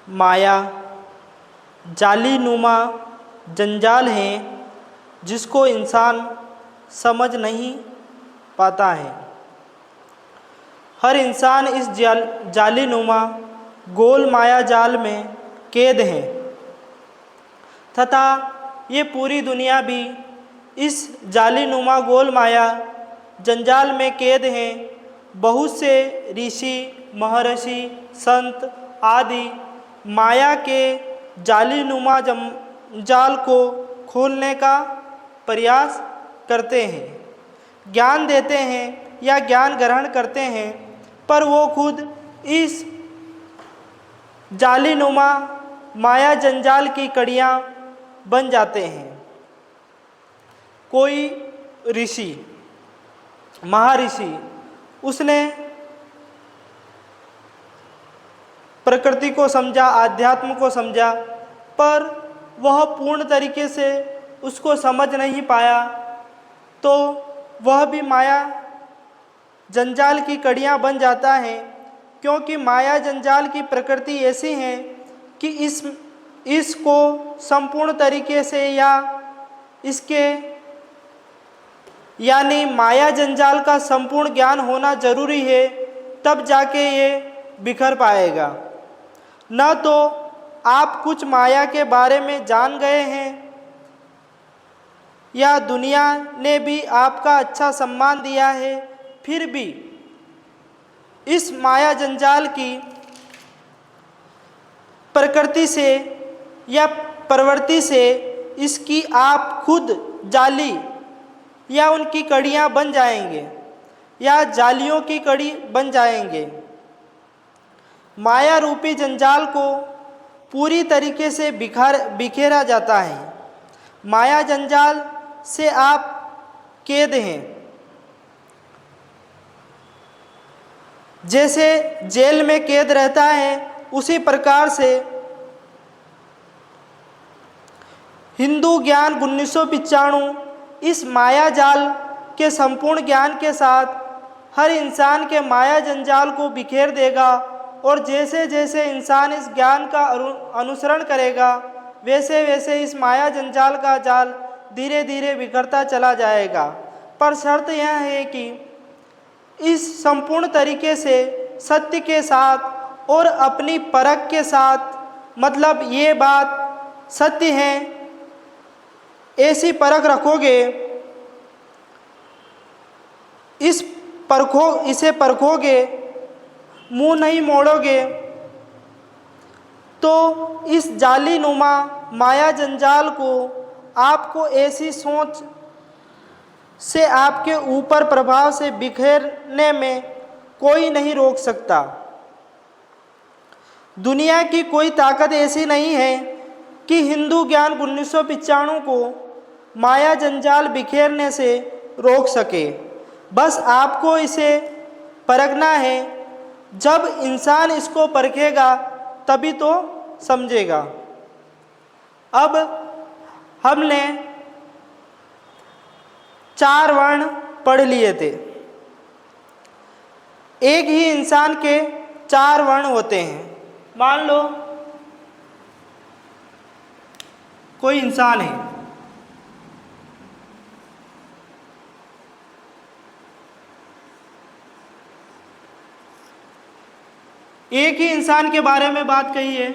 माया जाली नुमा जंजाल है जिसको इंसान समझ नहीं पाता है। हर इंसान इस जाली नुमा गोल माया जाल में कैद है तथा ये पूरी दुनिया भी इस जाली नुमा गोल माया जंजाल में कैद हैं। बहुत से ऋषि महर्षि संत आदि माया के जाली नुमा जाल को खोलने का प्रयास करते हैं, ज्ञान देते हैं या ज्ञान ग्रहण करते हैं, पर वो खुद इस जाली नुमा माया जंजाल की कड़ियाँ बन जाते हैं। कोई ऋषि महर्षि उसने प्रकृति को समझा, आध्यात्म को समझा, पर वह पूर्ण तरीके से उसको समझ नहीं पाया, तो वह भी माया जंजाल की कड़ियाँ बन जाता है। क्योंकि माया जंजाल की प्रकृति ऐसी है कि इसको संपूर्ण तरीके से या इसके यानी माया जंजाल का संपूर्ण ज्ञान होना जरूरी है, तब जाके ये बिखर पाएगा। न तो आप कुछ माया के बारे में जान गए हैं या दुनिया ने भी आपका अच्छा सम्मान दिया है, फिर भी इस माया जंजाल की प्रकृति से या प्रवृत्ति से इसकी आप खुद जाली या उनकी कड़ियाँ बन जाएंगे या जालियों की कड़ी बन जाएंगे। माया रूपी जंजाल को पूरी तरीके से बिखेरा जाता है। माया जंजाल से आप कैद हैं। जैसे जेल में कैद रहता है, उसी प्रकार से हिंदू ज्ञान 1995 इस माया जाल के संपूर्ण ज्ञान के साथ हर इंसान के माया जंजाल को बिखेर देगा। और जैसे जैसे इंसान इस ज्ञान का अनुसरण करेगा, वैसे वैसे इस माया जंजाल का जाल धीरे धीरे बिखरता चला जाएगा। पर शर्त यह है कि इस संपूर्ण तरीके से सत्य के साथ और अपनी परख के साथ, मतलब ये बात सत्य है ऐसी परख रखोगे, इसे परखोगे, मुंह नहीं मोड़ोगे, तो इस जाली नुमा माया जंजाल को आपको ऐसी सोच से आपके ऊपर प्रभाव से बिखेरने में कोई नहीं रोक सकता। दुनिया की कोई ताकत ऐसी नहीं है कि हिंदू ज्ञान 1995 को माया जंजाल बिखेरने से रोक सके। बस आपको इसे परखना है। जब इंसान इसको परखेगा तभी तो समझेगा। अब हमने 4 वर्ण पढ़ लिए थे। एक ही इंसान के 4 वर्ण होते हैं। मान लो कोई इंसान है, एक ही इंसान के बारे में बात कही है।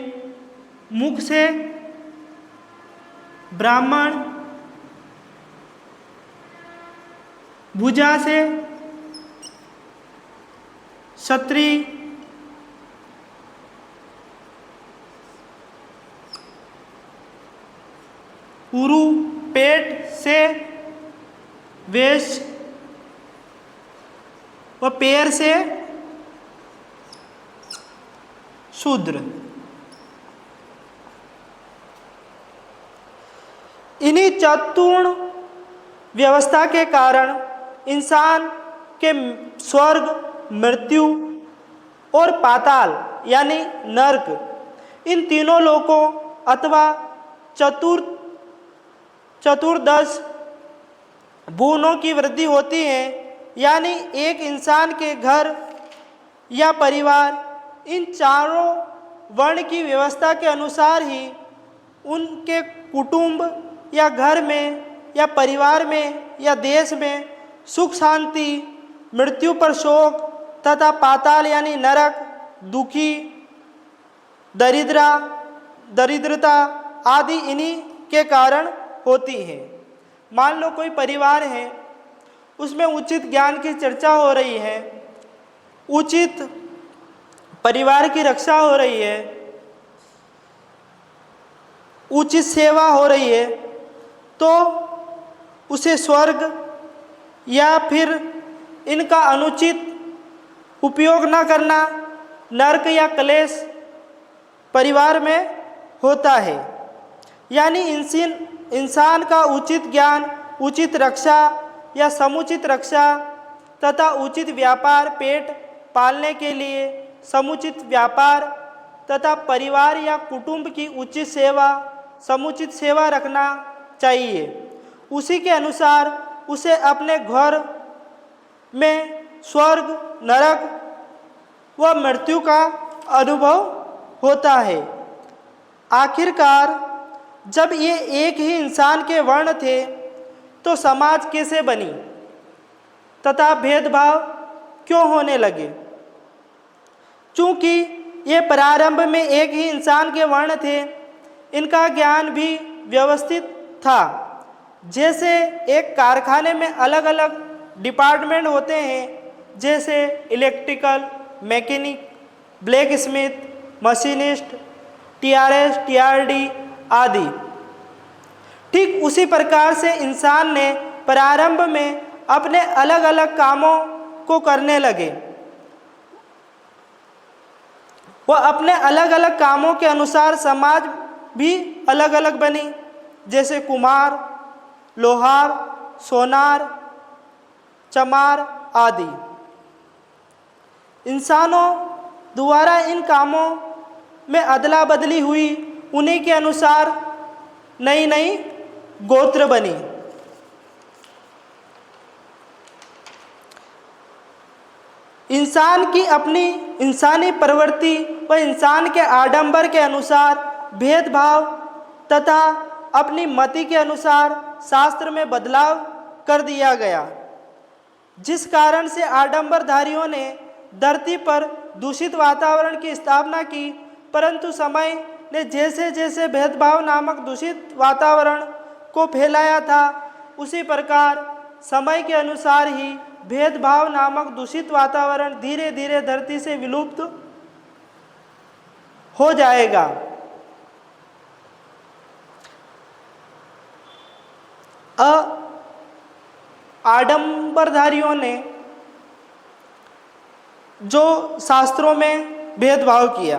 मुख से ब्राह्मण, भुजा से क्षत्रिय, उरु पेट से वैश्य व पैर से शूद्र। इन्हीं चतुर्ण व्यवस्था के कारण इंसान के स्वर्ग, मृत्यु और पाताल यानी नरक, इन तीनों लोकों अथवा चतुर्दश भुवनों की वृद्धि होती है। यानी एक इंसान के घर या परिवार इन चारों वर्ण की व्यवस्था के अनुसार ही उनके कुटुंब या घर में या परिवार में या देश में सुख शांति, मृत्यु पर शोक तथा पाताल यानी नरक, दुखी, दरिद्रता आदि इन्हीं के कारण होती है। मान लो कोई परिवार है, उसमें उचित ज्ञान की चर्चा हो रही है, उचित परिवार की रक्षा हो रही है, उचित सेवा हो रही है, तो उसे स्वर्ग या फिर इनका अनुचित उपयोग न करना, नरक या क्लेश परिवार में होता है। यानी इंसान का उचित ज्ञान, उचित रक्षा या समुचित रक्षा तथा उचित व्यापार, पेट पालने के लिए समुचित व्यापार तथा परिवार या कुटुंब की उचित सेवा, समुचित सेवा रखना चाहिए। उसी के अनुसार उसे अपने घर में स्वर्ग, नरक व मृत्यु का अनुभव होता है। आखिरकार जब ये एक ही इंसान के वर्ण थे तो समाज कैसे बनी तथा भेदभाव क्यों होने लगे? चूँकि ये प्रारंभ में एक ही इंसान के वर्ण थे, इनका ज्ञान भी व्यवस्थित था। जैसे एक कारखाने में अलग अलग डिपार्टमेंट होते हैं, जैसे electrical, mechanic, black Smith, machinist, TRS, TRD आदि। ठीक उसी प्रकार से इंसान ने प्रारंभ में अपने अलग अलग कामों को करने लगे। वह अपने अलग अलग कामों के अनुसार समाज भी अलग अलग बनी, जैसे कुम्हार, लोहार, सोनार, चमार आदि। इंसानों द्वारा इन कामों में अदला बदली हुई, उन्हीं के अनुसार नई नई गोत्र बनी। इंसान की अपनी इंसानी प्रवृत्ति व इंसान के आडंबर के अनुसार भेदभाव तथा अपनी मति के अनुसार शास्त्र में बदलाव कर दिया गया, जिस कारण से आडंबरधारियों ने धरती पर दूषित वातावरण की स्थापना की। परंतु समय ने जैसे जैसे भेदभाव नामक दूषित वातावरण को फैलाया था, उसी प्रकार समय के अनुसार ही भेदभाव नामक दूषित वातावरण धीरे धीरे धरती से विलुप्त हो जाएगा। आडंबरधारियों ने जो शास्त्रों में भेदभाव किया,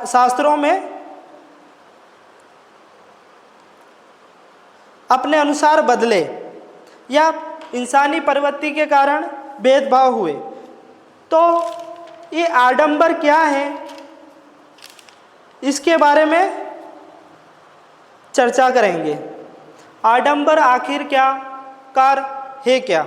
शास्त्रों में अपने अनुसार बदले या इंसानी प्रवृत्ति के कारण भेदभाव हुए, तो ये आडंबर क्या है, इसके बारे में चर्चा करेंगे। आडंबर आखिर क्या कार है क्या?